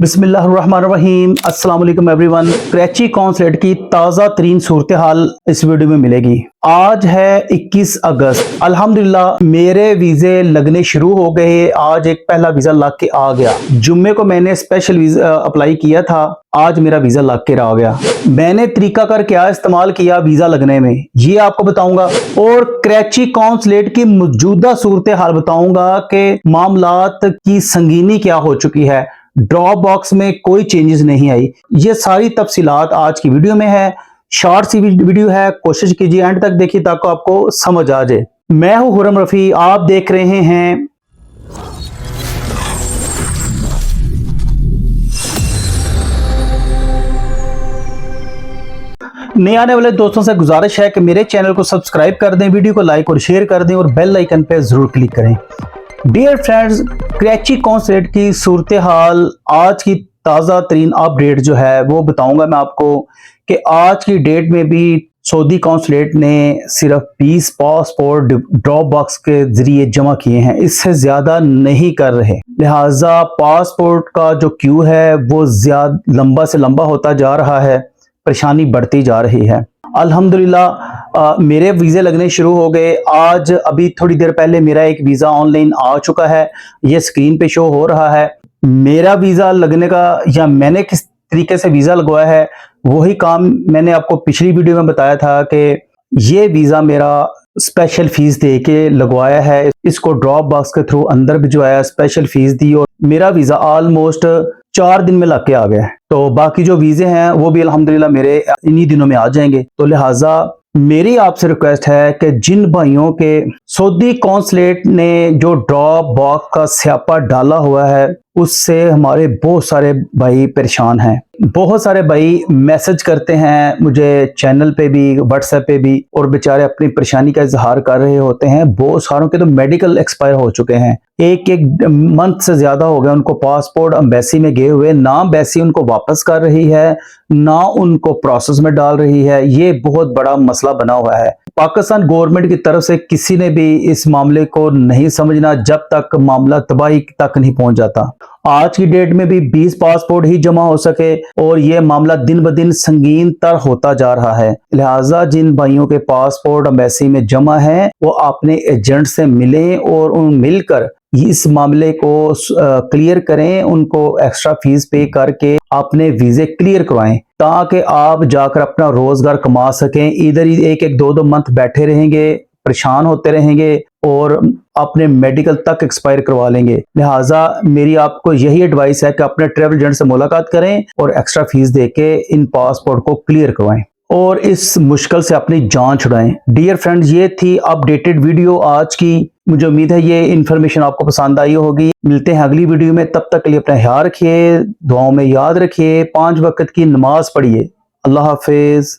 बिस्मिल्लाहिर्रहमानिर्रहीम अस्सलाम वालेकुम एवरीवन। कराची कौंसलेट की ताज़ा तरीन सूरत हाल इस वीडियो में मिलेगी। आज है 21 अगस्त। अल्हम्दुलिल्लाह मेरे वीज़े लगने शुरू हो गए। आज एक पहला वीज़ा लग के आ गया। जुम्मे को मैंने स्पेशल वीज़ा अप्लाई किया था, आज मेरा वीज़ा लग के आ गया। मैंने तरीकाकार क्या इस्तेमाल किया वीज़ा लगने में ये आपको बताऊंगा, और कराची कौंसलेट की मौजूदा सूरत हाल बताऊंगा कि मामलात की संगीनी क्या हो चुकी है। ड्रॉप बॉक्स में कोई चेंजेस नहीं आई। ये सारी तफसीलात आज की वीडियो में है। शॉर्ट सी वीडियो है, कोशिश कीजिए एंड तक देखिए ताकि आपको समझ आ जाए। मैं हूं हुरम रफी, आप देख रहे हैं नए आने वाले दोस्तों से गुजारिश है कि मेरे चैनल को सब्सक्राइब कर दें, वीडियो को लाइक और शेयर कर दें और बेल आइकन पे जरूर क्लिक करें। डियर फ्रेंड्स, कराची कौंसलेट की सूरत हाल आज की ताज़ा तरीन अपडेट जो है वो बताऊंगा मैं आपको कि आज की डेट में भी सऊदी कौंसलेट ने सिर्फ 20 पासपोर्ट ड्रॉप बॉक्स के जरिए जमा किए हैं, इससे ज्यादा नहीं कर रहे। लिहाजा पासपोर्ट का जो क्यू है वो ज्यादा लंबा से लंबा होता जा रहा है, परेशानी बढ़ती जा रही है। अल्हम्दुलिल्लाह मेरे वीज़े लगने शुरू हो गए। आज अभी थोड़ी देर पहले मेरा एक वीज़ा ऑनलाइन आ चुका है, ये स्क्रीन पे शो हो रहा है। मेरा वीज़ा लगने का या मैंने किस तरीके से वीज़ा लगवाया है वही काम मैंने आपको पिछली वीडियो में बताया था कि ये वीज़ा मेरा स्पेशल फीस दे के लगवाया है। इसको ड्रॉप बॉक्स के थ्रू अंदर भिजवाया, स्पेशल फीस दी और मेरा वीज़ा ऑलमोस्ट 4 दिन में लग के आ गया। तो बाकी जो वीज़े हैं वो भी अल्हम्दुलिल्लाह मेरे इन्हीं दिनों में आ जाएंगे। तो लिहाजा मेरी आपसे रिक्वेस्ट है कि जिन भाइयों के सऊदी कौंसलेट ने जो ड्रॉप बॉक्स का स्यापा डाला हुआ है उससे हमारे बहुत सारे भाई परेशान हैं। बहुत सारे भाई मैसेज करते हैं मुझे चैनल पे भी, व्हाट्सएप पे भी, और बेचारे अपनी परेशानी का इजहार कर रहे होते हैं। बहुत सारों के तो मेडिकल एक्सपायर हो चुके हैं, एक मंथ से ज्यादा हो गया उनको पासपोर्ट एम्बेसी में गए हुए, ना एम्बेसी उनको वापस कर रही है ना उनको प्रोसेस में डाल रही है। ये बहुत बड़ा मसला बना हुआ है। पाकिस्तान गवर्नमेंट की तरफ से किसी ने भी इस मामले को नहीं समझना जब तक मामला तबाही तक नहीं पहुंच जाता। आज की डेट में भी 20 पासपोर्ट ही जमा हो सके और ये मामला दिन ब दिन संगीन तर होता जा रहा है। लिहाजा जिन भाइयों के पासपोर्ट एम्बेसी में जमा है वो अपने एजेंट से मिलें और उन मिलकर इस मामले को क्लियर करें, उनको एक्स्ट्रा फीस पे करके अपने वीजे क्लियर करवाएं ताकि आप जाकर अपना रोजगार कमा सकें। इधर ही एक दो मंथ बैठे रहेंगे, परेशान होते रहेंगे और अपने मेडिकल तक एक्सपायर करवा लेंगे। लिहाजा मेरी आपको यही एडवाइस है कि अपने ट्रैवल एजेंट से मुलाकात करें और एक्स्ट्रा फीस देके इन पासपोर्ट को क्लियर करवाएं और इस मुश्किल से अपनी जान छुड़ाएं। डियर फ्रेंड्स, ये थी अपडेटेड वीडियो आज की। मुझे उम्मीद है ये इन्फॉर्मेशन आपको पसंद आई होगी। मिलते हैं अगली वीडियो में, तब तक के लिए अपना ख्याल रखिए, दुआओं में याद रखिए, 5 वक्त की नमाज पढ़िए। अल्लाह हाफिज।